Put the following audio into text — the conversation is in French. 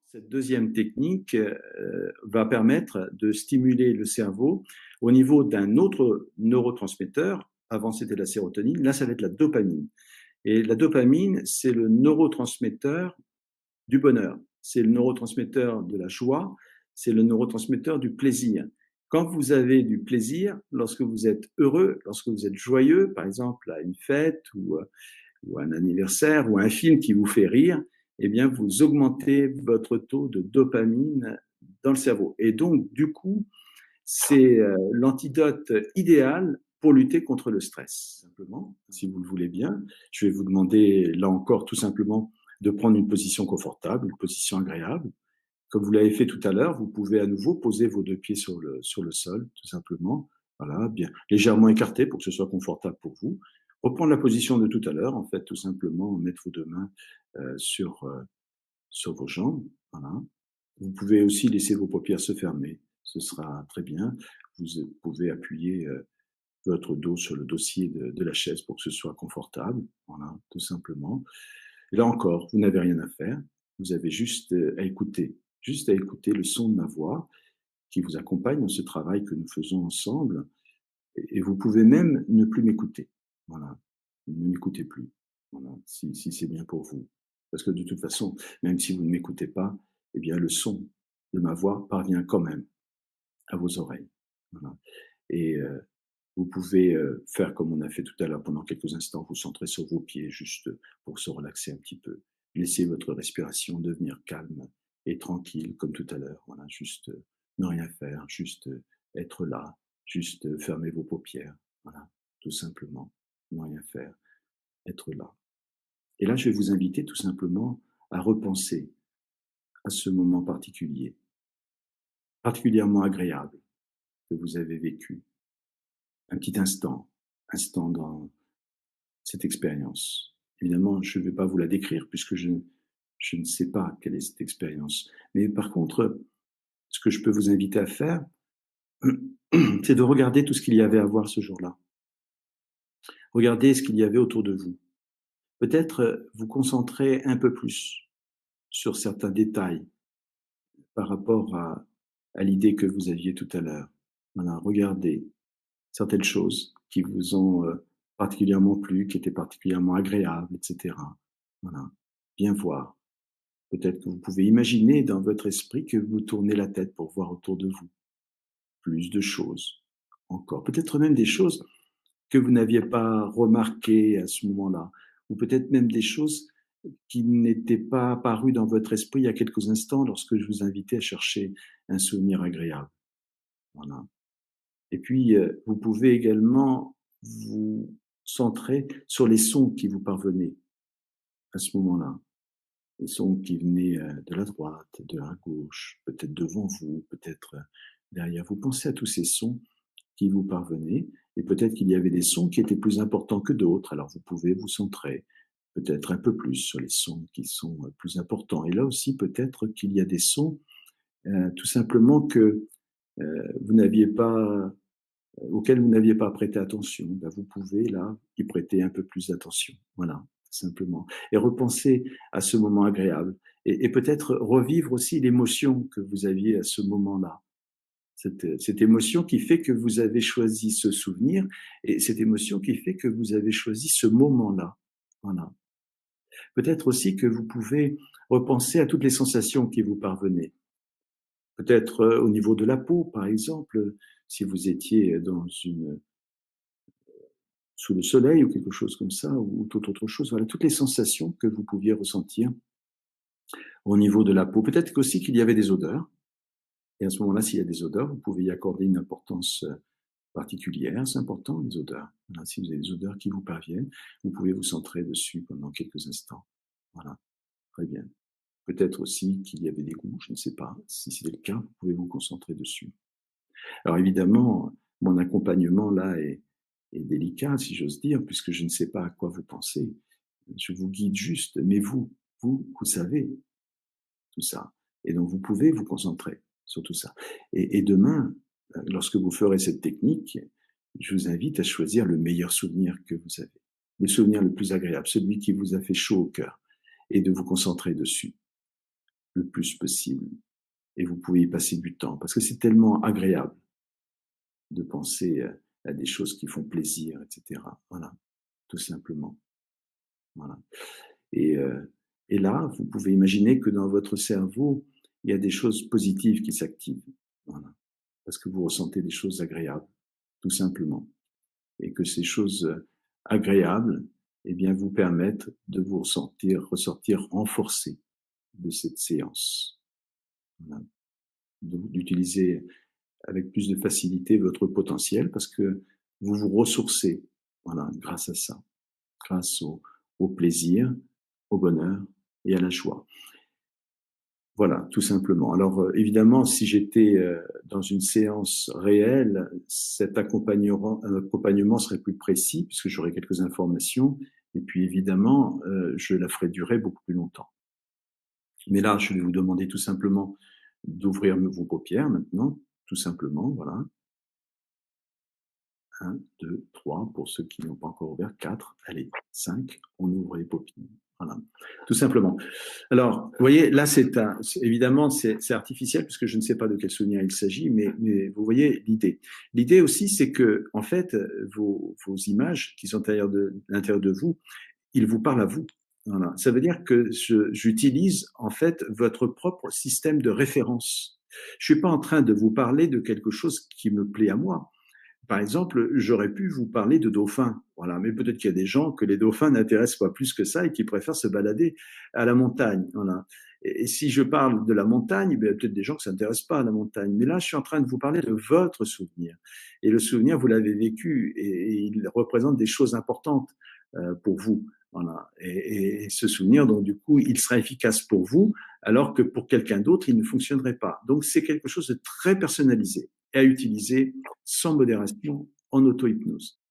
Cette deuxième technique va permettre de stimuler le cerveau au niveau d'un autre neurotransmetteur. Avant, c'était la sérotonine. Là, ça va être la dopamine. Et la dopamine, c'est le neurotransmetteur du bonheur. C'est le neurotransmetteur de la joie. C'est le neurotransmetteur du plaisir. Quand vous avez du plaisir, lorsque vous êtes heureux, lorsque vous êtes joyeux, par exemple à une fête ou un anniversaire ou un film qui vous fait rire, eh bien, vous augmentez votre taux de dopamine dans le cerveau. Et donc, du coup, c'est l'antidote idéal pour lutter contre le stress. Simplement, si vous le voulez bien, je vais vous demander, là encore, tout simplement, de prendre une position confortable, une position agréable. Comme vous l'avez fait tout à l'heure, vous pouvez à nouveau poser vos deux pieds sur le sol, tout simplement. Voilà, bien légèrement écarté pour que ce soit confortable pour vous. Reprendre la position de tout à l'heure, en fait, tout simplement, mettre vos deux mains sur vos jambes. Voilà. Vous pouvez aussi laisser vos paupières se fermer. Ce sera très bien. Vous pouvez appuyer votre dos sur le dossier de la chaise pour que ce soit confortable. Voilà, tout simplement. Et là encore, vous n'avez rien à faire. Vous avez juste à écouter le son de ma voix qui vous accompagne dans ce travail que nous faisons ensemble. Et vous pouvez même ne plus m'écouter. Voilà. Ne m'écoutez plus. Voilà. Si c'est bien pour vous. Parce que de toute façon, même si vous ne m'écoutez pas, eh bien, le son de ma voix parvient quand même à vos oreilles. Voilà. Et vous pouvez faire comme on a fait tout à l'heure pendant quelques instants, vous centrer sur vos pieds juste pour se relaxer un petit peu. Laissez votre respiration devenir calme et tranquille comme tout à l'heure. Voilà, juste ne rien faire, juste être là, juste fermer vos paupières. Voilà, tout simplement, ne rien faire, être là. Et là, je vais vous inviter tout simplement à repenser à ce moment particulier, particulièrement agréable que vous avez vécu. Un petit instant dans cette expérience. Évidemment, je ne vais pas vous la décrire puisque je ne sais pas quelle est cette expérience. Mais par contre, ce que je peux vous inviter à faire, c'est de regarder tout ce qu'il y avait à voir ce jour-là. Regardez ce qu'il y avait autour de vous. Peut-être vous concentrer un peu plus sur certains détails par rapport à l'idée que vous aviez tout à l'heure. Voilà, regardez certaines choses qui vous ont particulièrement plu, qui étaient particulièrement agréables, etc. Voilà, bien voir. Peut-être que vous pouvez imaginer dans votre esprit que vous tournez la tête pour voir autour de vous plus de choses encore. Peut-être même des choses que vous n'aviez pas remarquées à ce moment-là, ou peut-être même des choses qui n'étaient pas apparues dans votre esprit il y a quelques instants lorsque je vous invitais à chercher un souvenir agréable. Voilà. Et puis, vous pouvez également vous centrer sur les sons qui vous parvenaient à ce moment-là. Les sons qui venaient de la droite, de la gauche, peut-être devant vous, peut-être derrière vous. Pensez à tous ces sons qui vous parvenaient et peut-être qu'il y avait des sons qui étaient plus importants que d'autres. Alors vous pouvez vous centrer peut-être un peu plus sur les sons qui sont plus importants. Et là aussi, peut-être qu'il y a des sons tout simplement que vous n'aviez pas auxquels vous n'aviez pas prêté attention, ben vous pouvez là y prêter un peu plus d'attention. Voilà, simplement. Et repenser à ce moment agréable. Et peut-être revivre aussi l'émotion que vous aviez à ce moment-là. Cette émotion qui fait que vous avez choisi ce souvenir et cette émotion qui fait que vous avez choisi ce moment-là. Voilà. Peut-être aussi que vous pouvez repenser à toutes les sensations qui vous parvenaient. Peut-être au niveau de la peau, par exemple, si vous étiez sous le soleil ou quelque chose comme ça, ou toute autre chose. Voilà, toutes les sensations que vous pouviez ressentir au niveau de la peau. Peut-être aussi qu'il y avait des odeurs. Et à ce moment-là, s'il y a des odeurs, vous pouvez y accorder une importance particulière. C'est important, les odeurs. Voilà, si vous avez des odeurs qui vous parviennent, vous pouvez vous centrer dessus pendant quelques instants. Voilà, très bien. Peut-être aussi qu'il y avait des goûts, je ne sais pas. Si c'est le cas, vous pouvez vous concentrer dessus. Alors évidemment, mon accompagnement là est délicat, si j'ose dire, puisque je ne sais pas à quoi vous pensez. Je vous guide juste, mais vous savez tout ça. Et donc vous pouvez vous concentrer sur tout ça. Et demain, lorsque vous ferez cette technique, je vous invite à choisir le meilleur souvenir que vous avez, le souvenir le plus agréable, celui qui vous a fait chaud au cœur, et de vous concentrer dessus. le plus possible et vous pouvez y passer du temps parce que c'est tellement agréable de penser à des choses qui font plaisir, et cetera. Voilà, tout simplement. Voilà et heu et là, vous pouvez imaginer que dans votre cerveau, il y a des choses positives qui s'activent. Voilà, parce que vous ressentez des choses agréables, tout simplement et que ces choses, agréables, eh bien, vous permettent de vous ressortir renforcé de cette séance. Voilà, d'utiliser avec plus de facilité votre potentiel parce que vous vous ressourcez, voilà, grâce à ça, grâce au plaisir, au bonheur et à la joie. Voilà, tout simplement. Alors, évidemment, si j'étais, dans une séance réelle, cet accompagnement serait plus précis puisque j'aurais quelques informations et puis évidemment, je la ferais durer beaucoup plus longtemps. Mais là, je vais vous demander tout simplement d'ouvrir vos paupières maintenant, tout simplement, voilà. 1, 2, 3 pour ceux qui n'ont pas encore ouvert, 4, allez 5, on ouvre les paupières. Voilà, tout simplement. Alors, vous voyez, là, évidemment, c'est artificiel puisque je ne sais pas de quel souvenir il s'agit, mais vous voyez l'idée. L'idée aussi, c'est que, en fait, vos images qui sont à l'intérieur de vous, ils vous parlent à vous. Voilà. Ça veut dire que j'utilise, en fait, votre propre système de référence. Je suis pas en train de vous parler de quelque chose qui me plaît à moi. Par exemple, j'aurais pu vous parler de dauphins, voilà, mais peut-être qu'il y a des gens que les dauphins n'intéressent pas plus que ça et qui préfèrent se balader à la montagne, voilà. Et si je parle de la montagne, ben, il y a peut-être des gens qui s'intéressent pas à la montagne. Mais là, je suis en train de vous parler de votre souvenir. Et le souvenir, vous l'avez vécu et il représente des choses importantes pour vous. Voilà. Et ce souvenir, donc du coup, il sera efficace pour vous, alors que pour quelqu'un d'autre, il ne fonctionnerait pas. Donc c'est quelque chose de très personnalisé et à utiliser sans modération en auto-hypnose.